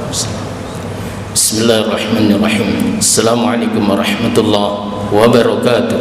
Bismillahirrahmanirrahim. Assalamualaikum warahmatullahi wabarakatuh.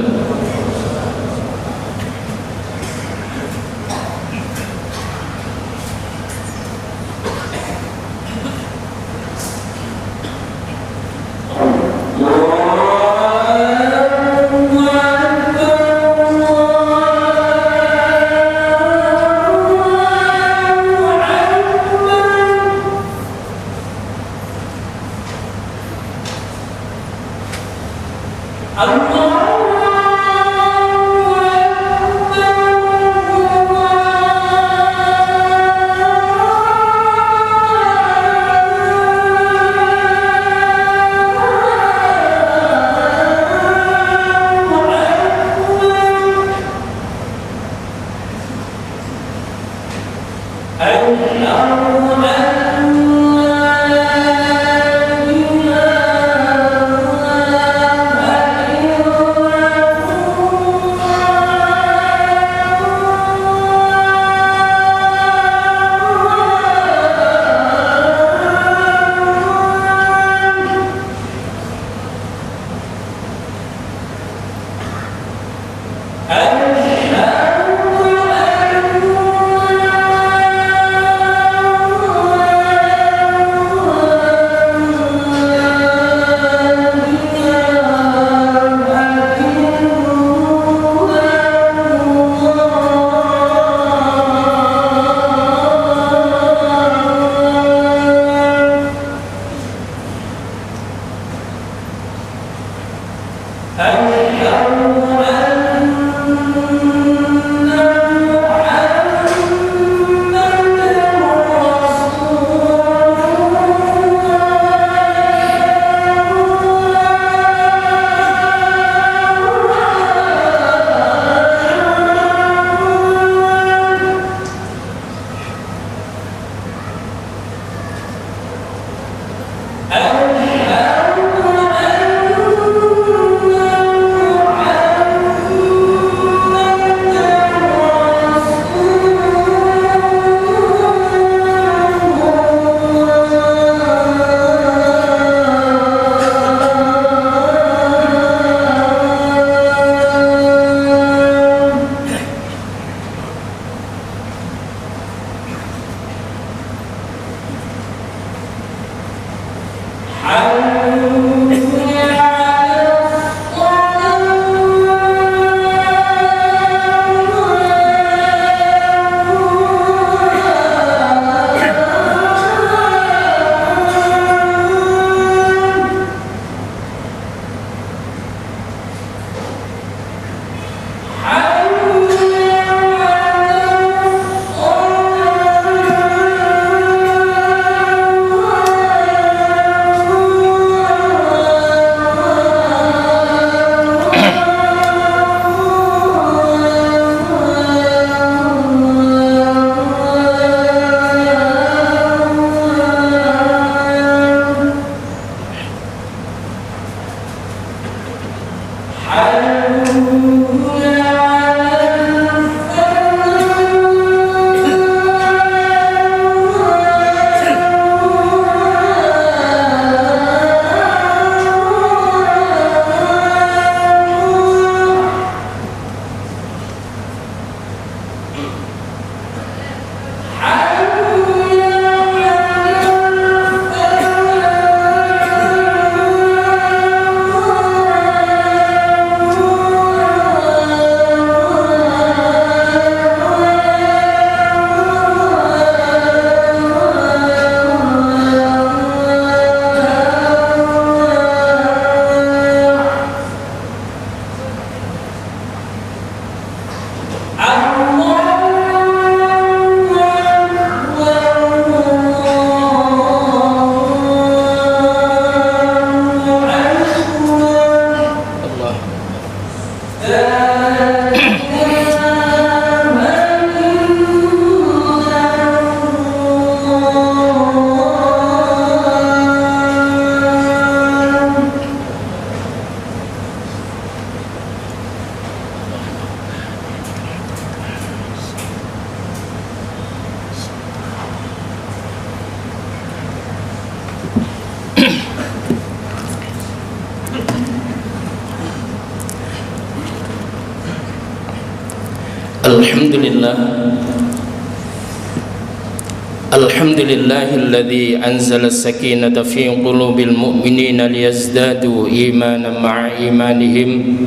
Alhamdulillahilladzi anzala as-sakinata fi qulubil mu'minina liyazdadu imanan ma'a imanihim.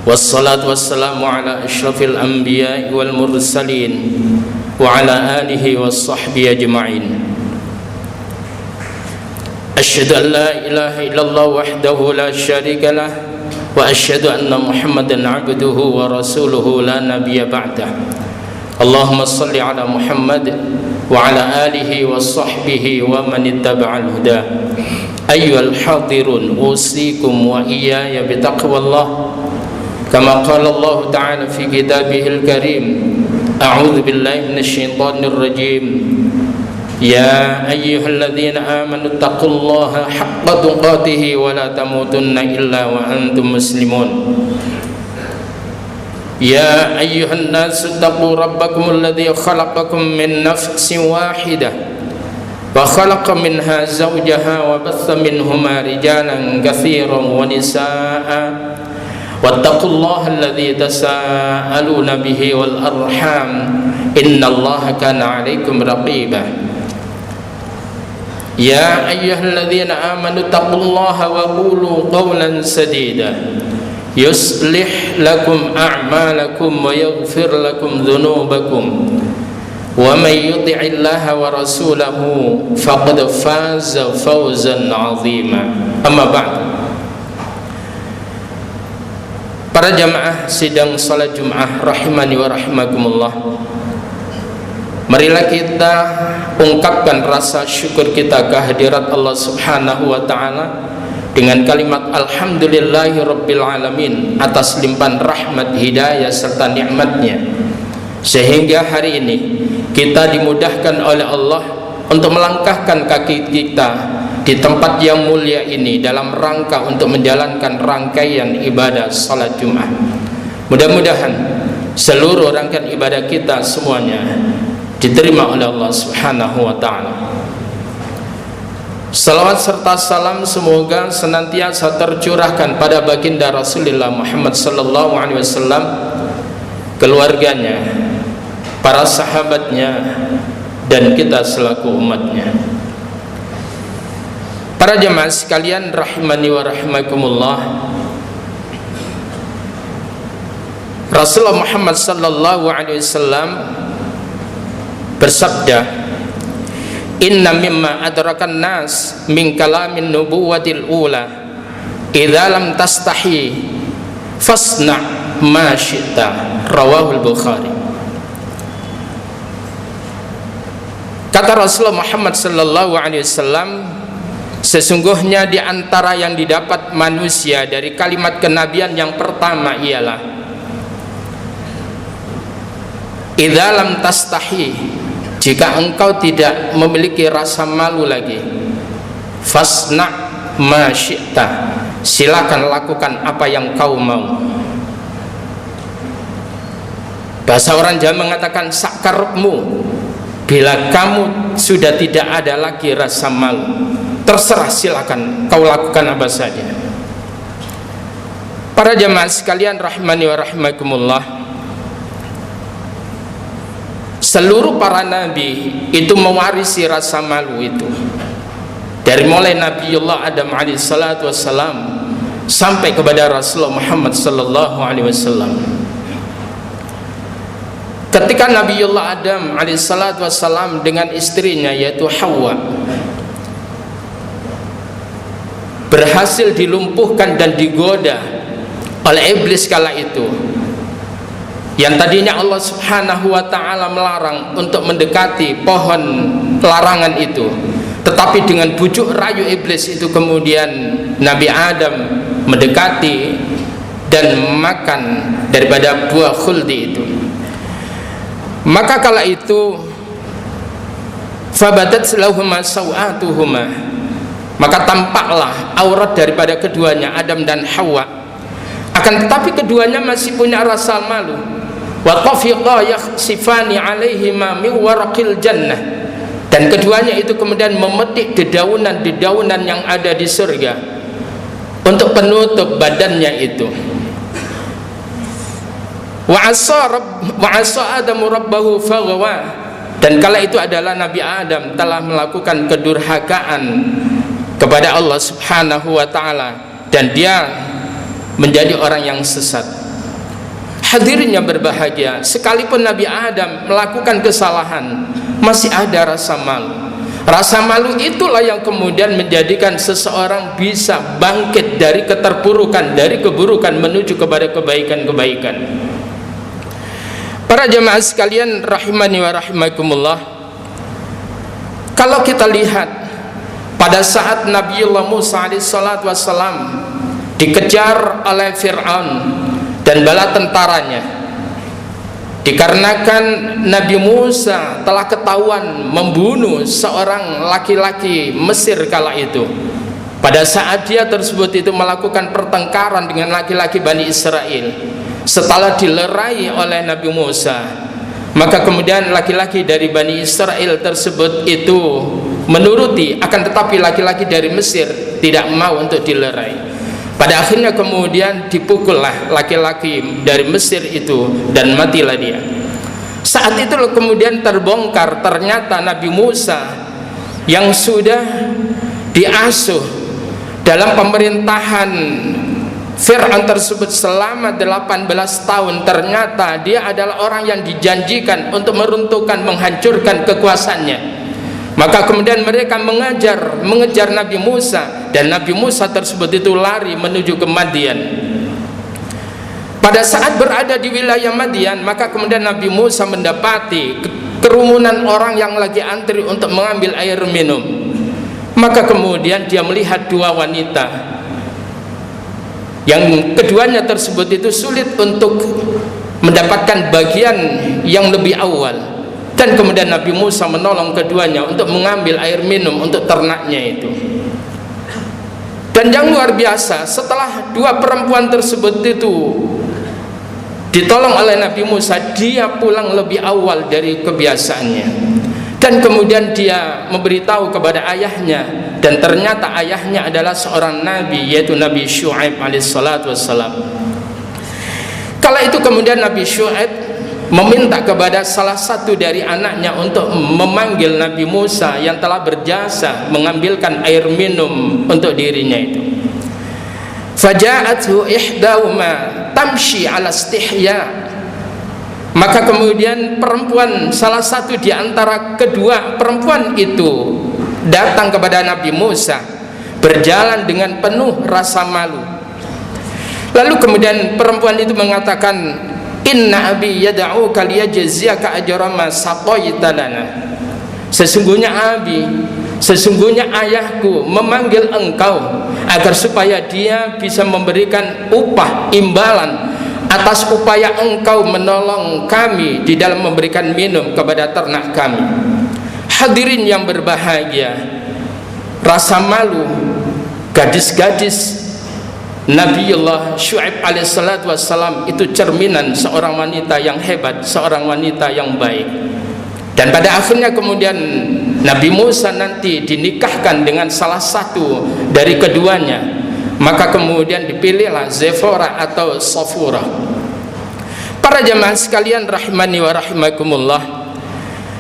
Wassalatu wassalamu ala asyrafil anbiya'i wal mursalin wa ala alihi was sahbihi ajma'in. Asyhadu an la ilaha illallah wahdahu la syarika lah wa asyhadu anna Muhammadan 'abduhu wa rasuluhu la nabiyya ba'dah. Allahumma salli ala Muhammad wa ala alihi wa sahbihi wa man ittaba'al huda. Ayyuhal hadirun usikum wa iyaya bitaqwallah kama qala Allah ta'ala fi kitabihil karim. A'udzu billahi minasy syaithanir rajim. Ya ayyuhalladzina amanu taqullaha haqqa tuqatih wa la tamutunna illa wa antum muslimun. Ya ayyuhan nasu taqu rabbakumul ladzi khalaqakum min nafsin wahidah wa khalaqa minha zawjaha wa batha minhuma rijalan katsiran wa nisaa'a wattaqullaha alladzi tasaaluna bihi wal arham innallaha kana 'alaikum raqiba. Ya ayyuhalladzina amanu taqullaha wa qulu qawlan sadida yuslih lakum a'malakum wa yaghfir lakum dhunubakum wa may yuti'illaha wa rasulahu faqad faza fawzan 'azima. Amma ba'd. Para jamaah sidang salat Jumat rahimani wa rahimakumullah, marilah kita ungkapkan rasa syukur kita kehadirat Allah Subhanahu wa taala dengan kalimat alhamdulillahi rabbil alamin atas limpahan rahmat, hidayah serta nikmatnya, sehingga hari ini kita dimudahkan oleh Allah untuk melangkahkan kaki kita di tempat yang mulia ini dalam rangka untuk menjalankan rangkaian ibadah salat Jumat. Mudah-mudahan seluruh rangkaian ibadah kita semuanya diterima oleh Allah Subhanahu wa taala. Salawat serta salam semoga senantiasa tercurahkan pada baginda Rasulullah Muhammad sallallahu alaihi wasallam, keluarganya, para sahabatnya, dan kita selaku umatnya. Para jemaah sekalian rahimani wa rahimakumullah, Rasulullah Muhammad sallallahu alaihi wasallam bersabda, inna mimma adrakan nas min kalamin nubuwatil ula idza lam tastahi fasna ma syi'ta. Rawahul Bukhari. Kata Rasulullah Muhammad sallallahu alaihi wasallam, sesungguhnya di antara yang didapat manusia dari kalimat kenabian yang pertama ialah idza lam tastahi, jika engkau tidak memiliki rasa malu lagi, fasna ma syi'ta, silakan lakukan apa yang kau mau. Bahasa orang Jawa mengatakan sakarepmu, bila kamu sudah tidak ada lagi rasa malu, terserah, silakan kau lakukan apa saja. Para jemaah sekalian rahimani wa rahimakumullah, seluruh para nabi itu mewarisi rasa malu itu, dari mulai Nabiullah Adam alaihissalatu wassalam sampai kepada Rasulullah Muhammad sallallahu alaihi wasallam. Ketika Nabiullah Adam alaihissalatu wassalam dengan istrinya yaitu Hawa berhasil dilumpuhkan dan digoda oleh iblis kala itu, yang tadinya Allah Subhanahu wa ta'ala melarang untuk mendekati pohon larangan itu, tetapi dengan bujuk rayu iblis itu kemudian Nabi Adam mendekati dan makan daripada buah khuldi itu. Maka kala itu fabadat lahuma sawatuhuma, maka tampaklah aurat daripada keduanya Adam dan Hawa. Akan tetapi keduanya masih punya rasa malu. Wa tafiqa yakhsifani alaihima min waraqil jannah, dan keduanya itu kemudian memetik dedaunan-dedaunan yang ada di surga untuk penutup badannya itu. wa asa Adamu rabbahu faghwa, dan kala itu adalah Nabi Adam telah melakukan kedurhakaan kepada Allah Subhanahu wa taala dan dia menjadi orang yang sesat. Hadirin yang berbahagia, sekalipun Nabi Adam melakukan kesalahan, masih ada rasa malu. Rasa malu itulah yang kemudian menjadikan seseorang bisa bangkit dari keterpurukan, dari keburukan menuju kepada kebaikan-kebaikan. Para jemaah sekalian rahimani wa rahimakumullah, kalau kita lihat pada saat Nabiullah Musa alaihissalatu wassalam dikejar oleh Fir'aun dan bala tentaranya, dikarenakan Nabi Musa telah ketahuan membunuh seorang laki-laki Mesir kala itu. Pada saat dia tersebut itu melakukan pertengkaran dengan laki-laki Bani Israel, setelah dilerai oleh Nabi Musa, maka kemudian laki-laki dari Bani Israel tersebut itu menuruti, akan tetapi laki-laki dari Mesir tidak mau untuk dilerai. Pada akhirnya kemudian dipukullah laki-laki dari Mesir itu dan matilah dia. Saat itu kemudian terbongkar, ternyata Nabi Musa yang sudah diasuh dalam pemerintahan Fir'aun tersebut selama 18 tahun, ternyata dia adalah orang yang dijanjikan untuk meruntuhkan, menghancurkan kekuasaannya. Maka kemudian mereka mengejar Nabi Musa, dan Nabi Musa tersebut itu lari menuju ke Madian. Pada saat berada di wilayah Madian, maka kemudian Nabi Musa mendapati kerumunan orang yang lagi antri untuk mengambil air minum. Maka kemudian dia melihat dua wanita, yang keduanya tersebut itu sulit untuk mendapatkan bagian yang lebih awal. Dan kemudian Nabi Musa menolong keduanya untuk mengambil air minum untuk ternaknya itu. Dan yang luar biasa, setelah dua perempuan tersebut itu ditolong oleh Nabi Musa, dia pulang lebih awal dari kebiasaannya. Dan kemudian dia memberitahu kepada ayahnya, dan ternyata ayahnya adalah seorang nabi, yaitu Nabi Syu'aib alaihissalatu wassalam. Kala itu kemudian Nabi Syu'aib meminta kepada salah satu dari anaknya untuk memanggil Nabi Musa yang telah berjasa mengambilkan air minum untuk dirinya itu. Faja'athu ihdahuma tamshi ala istihya. Maka kemudian perempuan, salah satu di antara kedua perempuan itu datang kepada Nabi Musa berjalan dengan penuh rasa malu. Lalu kemudian perempuan itu mengatakan, inna abi yad'uka liyajziyaka ajra ma saqaita lana. Sesungguhnya ayahku memanggil engkau agar supaya dia bisa memberikan upah imbalan atas upaya engkau menolong kami di dalam memberikan minum kepada ternak kami. Hadirin yang berbahagia, rasa malu gadis-gadis Nabiullah Syu'aib alaihissalatu wassalam itu cerminan seorang wanita yang hebat, seorang wanita yang baik. Dan pada akhirnya kemudian Nabi Musa nanti dinikahkan dengan salah satu dari keduanya. Maka kemudian dipilihlah Zephora atau Safura. Para jemaah sekalian rahimani wa rahimakumullah,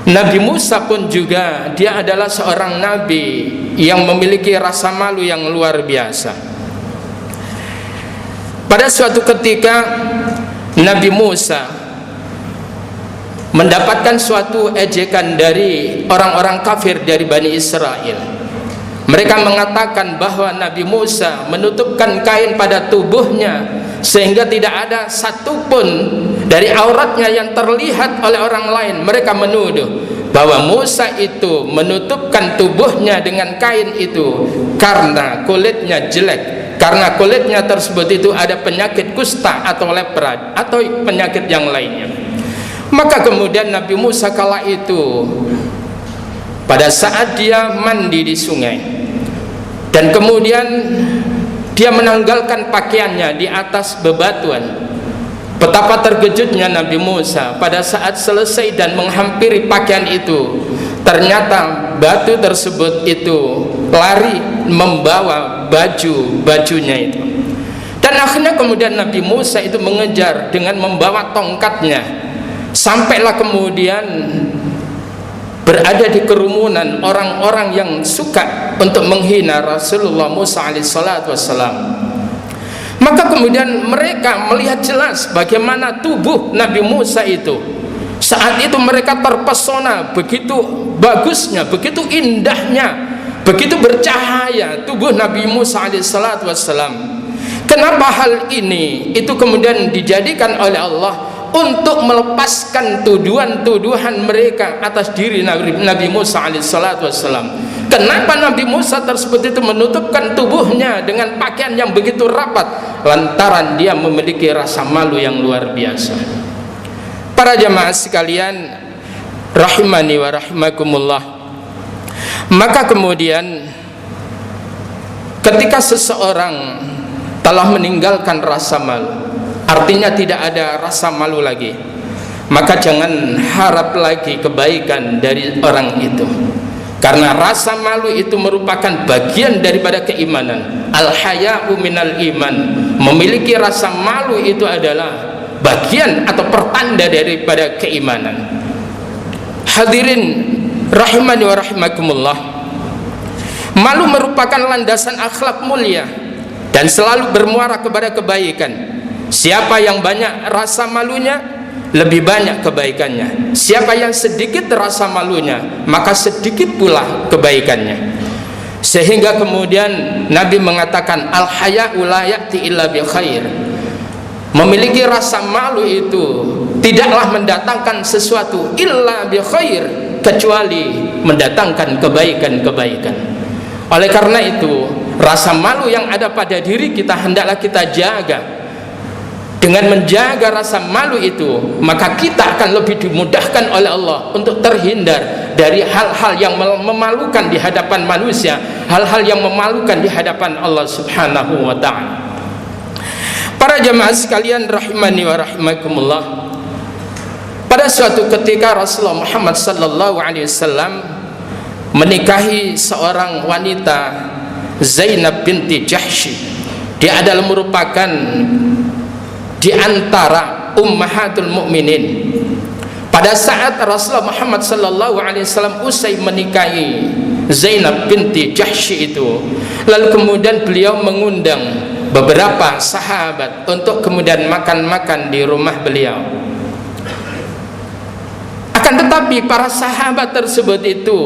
Nabi Musa pun juga dia adalah seorang nabi yang memiliki rasa malu yang luar biasa. Pada suatu ketika Nabi Musa mendapatkan suatu ejekan dari orang-orang kafir dari Bani Israel. Mereka mengatakan bahwa Nabi Musa menutupkan kain pada tubuhnya sehingga tidak ada satupun dari auratnya yang terlihat oleh orang lain. Mereka menuduh bahwa Musa itu menutupkan tubuhnya dengan kain itu karena kulitnya jelek, karena kulitnya tersebut itu ada penyakit kusta atau lepra atau penyakit yang lainnya. Maka kemudian Nabi Musa kala itu pada saat dia mandi di sungai dan kemudian dia menanggalkan pakaiannya di atas bebatuan, betapa terkejutnya Nabi Musa pada saat selesai dan menghampiri pakaian itu, ternyata batu tersebut itu lari membawa bajunya itu. Dan Akhirnya kemudian Nabi Musa itu mengejar dengan membawa tongkatnya, sampailah kemudian berada di kerumunan orang-orang yang suka untuk menghina Rasulullah Musa alaihissalatu wassalam. Maka kemudian mereka melihat jelas bagaimana tubuh Nabi Musa itu. Saat itu mereka terpesona, begitu bagusnya, begitu indahnya, begitu bercahaya tubuh Nabi Musa alaihissalatu wassalam. Kenapa hal ini itu kemudian dijadikan oleh Allah untuk melepaskan tuduhan-tuduhan mereka atas diri Nabi Musa alaihissalatu wassalam? Kenapa Nabi Musa tersebut itu menutupkan tubuhnya dengan pakaian yang begitu rapat? Lantaran dia memiliki rasa malu yang luar biasa. Para jamaah sekalian rahimani wa rahimakumullah, maka kemudian ketika seseorang telah meninggalkan rasa malu, artinya tidak ada rasa malu lagi, maka jangan harap lagi kebaikan dari orang itu. Karena rasa malu itu merupakan bagian daripada keimanan. Al-haya'u minal iman. Memiliki rasa malu itu adalah bagian atau pertanda daripada keimanan. Hadirin rahimani wa rahimakumullah, malu merupakan landasan akhlak mulia dan selalu bermuara kepada kebaikan. Siapa yang banyak rasa malunya, lebih banyak kebaikannya. Siapa yang sedikit rasa malunya, maka sedikit pula kebaikannya. Sehingga kemudian Nabi mengatakan, al-haya'u la ya'ti illa bi khair. Memiliki rasa malu itu tidaklah mendatangkan sesuatu illa bi khair, kecuali mendatangkan kebaikan-kebaikan. Oleh karena itu, rasa malu yang ada pada diri kita hendaklah kita jaga. Dengan menjaga rasa malu itu, maka kita akan lebih dimudahkan oleh Allah untuk terhindar dari hal-hal yang memalukan di hadapan manusia, hal-hal yang memalukan di hadapan Allah Subhanahu wa ta'ala. Para jamaah sekalian rahimani wa rahimakumullah, pada suatu ketika Rasulullah Muhammad sallallahu alaihi wasallam menikahi seorang wanita, Zainab binti Jahsy. Dia adalah merupakan di antara ummahatul mukminin. Pada saat Rasulullah Muhammad sallallahu alaihi wasallam usai menikahi Zainab binti Jahsy itu, lalu kemudian beliau mengundang beberapa sahabat untuk kemudian makan-makan di rumah beliau. Akan tetapi para sahabat tersebut itu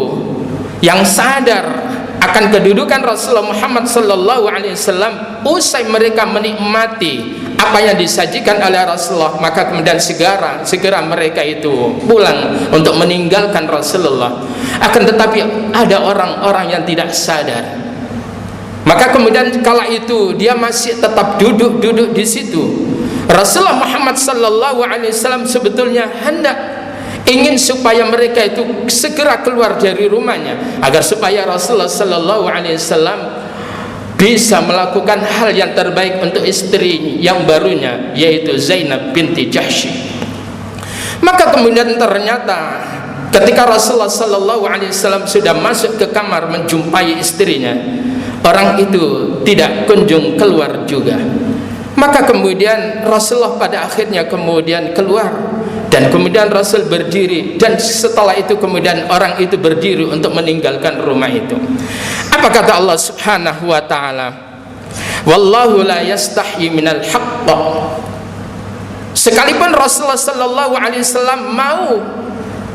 yang sadar akan kedudukan Rasulullah Muhammad sallallahu alaihi wasallam, usai mereka menikmati apa yang disajikan oleh Rasulullah, maka kemudian segera mereka itu pulang untuk meninggalkan Rasulullah. Akan tetapi ada orang-orang yang tidak sadar, maka kemudian kala itu dia masih tetap duduk di situ. Rasulullah Muhammad sallallahu alaihi wasallam sebetulnya hendak ingin supaya mereka itu segera keluar dari rumahnya, agar supaya Rasulullah sallallahu alaihi wasallam bisa melakukan hal yang terbaik untuk istri yang barunya, yaitu Zainab binti Jahsy. Maka kemudian ternyata ketika Rasulullah sallallahu alaihi wasallam sudah masuk ke kamar menjumpai istrinya, orang itu tidak kunjung keluar juga. Maka kemudian Rasulullah pada akhirnya kemudian keluar, dan kemudian Rasul berdiri, dan setelah itu kemudian orang itu berdiri untuk meninggalkan rumah itu. Apa kata Allah Subhanahu wa ta'ala? Wallahu la yastahyi minal haqq. Sekalipun Rasulullah sallallahu alaihi wasallam mau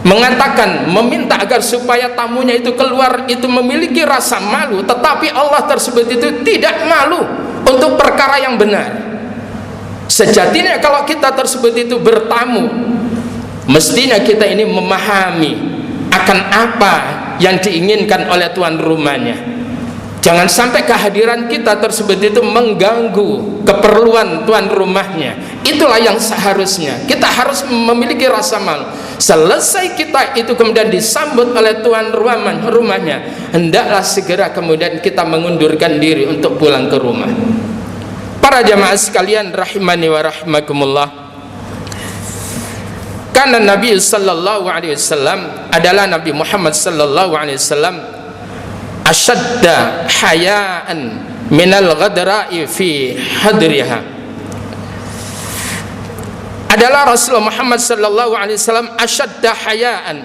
mengatakan, meminta agar supaya tamunya itu keluar itu memiliki rasa malu, tetapi Allah tersebut itu tidak malu untuk perkara yang benar. Sejatinya kalau kita tersebut itu bertamu, mestinya kita ini memahami akan apa yang diinginkan oleh tuan rumahnya. Jangan sampai kehadiran kita tersebut itu mengganggu keperluan tuan rumahnya. Itulah yang seharusnya kita harus memiliki rasa malu. Selesai kita itu kemudian disambut oleh tuan rumahnya, hendaklah segera kemudian kita mengundurkan diri untuk pulang ke rumah. Para jamaah sekalian rahimani wa rahimakumullah, karena Nabi sallallahu alaihi wasallam adalah Nabi Muhammad sallallahu alaihi wasallam asyadda hayaan minal ghadra'i fi hadriha. adalah Rasulullah Muhammad sallallahu alaihi wasallam asyadda hayaan,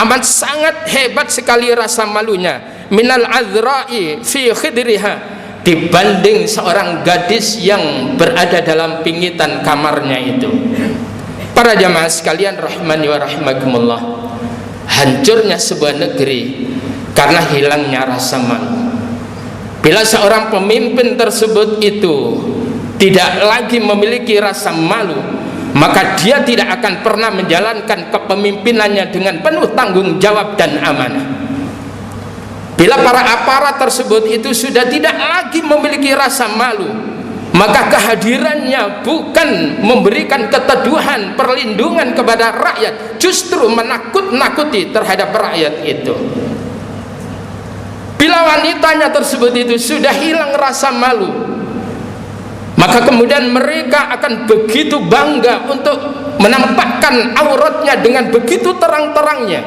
amat sangat hebat sekali rasa malunya, minal azra'i fi khidriha, dibanding seorang gadis yang berada dalam pingitan kamarnya itu. Para jamaah sekalian rahimani wa rahimakumullah, hancurnya sebuah negeri karena hilangnya rasa malu. Bila seorang pemimpin tersebut itu tidak lagi memiliki rasa malu, maka dia tidak akan pernah menjalankan kepemimpinannya dengan penuh tanggung jawab dan amanah. Bila para aparat tersebut itu sudah tidak lagi memiliki rasa malu, maka kehadirannya bukan memberikan keteduhan, perlindungan kepada rakyat, justru menakut-nakuti terhadap rakyat itu. Bila wanitanya tersebut itu sudah hilang rasa malu, maka kemudian mereka akan begitu bangga untuk menampakkan auratnya dengan begitu terang-terangnya,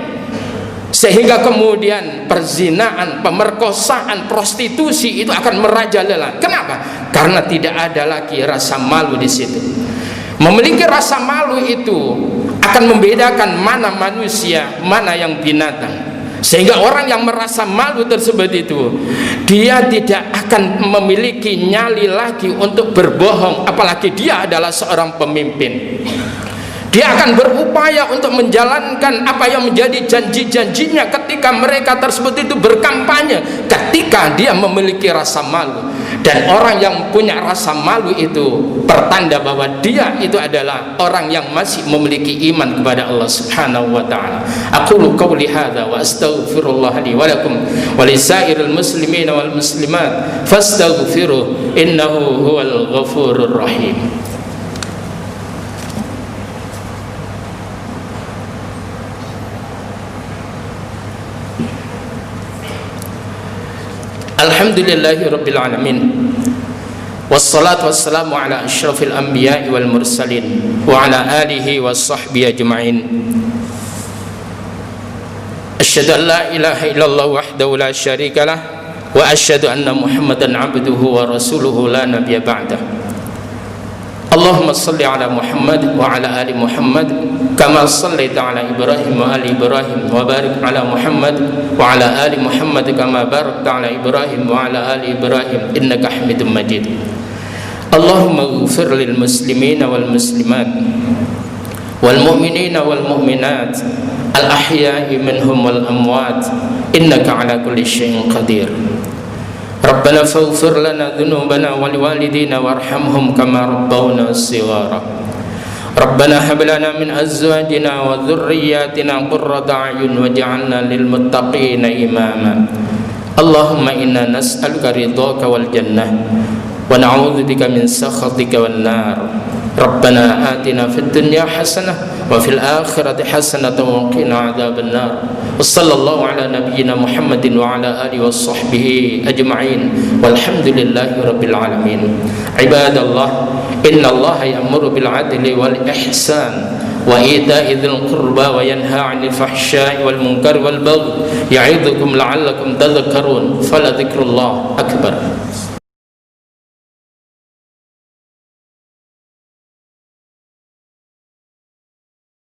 sehingga kemudian perzinaan, pemerkosaan, prostitusi itu akan merajalela. Kenapa? Karena tidak ada lagi rasa malu di situ. Memiliki rasa malu itu akan membedakan mana manusia, mana yang binatang. Sehingga orang yang merasa malu tersebut itu, dia tidak akan memiliki nyali lagi untuk berbohong, apalagi dia adalah seorang pemimpin. Dia akan berupaya untuk menjalankan apa yang menjadi janji-janjinya ketika mereka tersebut itu berkampanye, ketika dia memiliki rasa malu. Dan orang yang punya rasa malu itu pertanda bahwa dia itu adalah orang yang masih memiliki iman kepada Allah Subhanahu wa taala. Aqulu qouli hadza wa astaghfirullah li wa lakum wa lisairil muslimin wal muslimat fastaghfiruh innahu huwal ghafurur rahim. Alhamdulillahi rabbil alamin, wassalatu wassalamu ala asyrafil anbiya'i wal mursalin wa ala alihi wa sahbihi ajma'in. Asyhadu an la ilaha illallah wahdahu la syarika lah wa asyhadu anna Muhammadan abduhu wa rasuluhu la nabiyya ba'dah. Allahumma salli ala Muhammad wa ala ali Muhammad kama sallaita ala Ibrahim wa ali Ibrahim wa barik ala Muhammad wa ala ali Muhammad kama barakta ala Ibrahim wa ala ali Ibrahim innaka Hamidum Majid. Allahumma ighfir lil muslimina wal muslimat wal mu'minina wal mu'minat al ahya'i minhum wal amwat innaka ala kulli syai'in qadir. Rabbana faghfir lana dhunubana wa liwalidina warhamhum kama rabbawna shighara. Rabbana hab lana min azwajina wa dhurriyyatina qurrata a'yun waj'alna lil muttaqina imama. Allahumma inna nas'aluka ridhaka wal jannah wa na'udzubika min sakhatika wan nar. Rabbana atina fid dunya hasanah wa fil akhirati hasanah wa qina adzaban nar. Wassallallahu ala nabiyyina Muhammadin wa ala alihi washabbihi ajma'in walhamdulillahi rabbil alamin. Ibadallah, innallaha ya'muru bil 'adli wal ihsan wa ita'i dzil qurba wa yanha 'anil fahsya'i wal munkari wal baghi ya'idzukum la'allakum tadhakkarun. Fala dzikrullah akbar.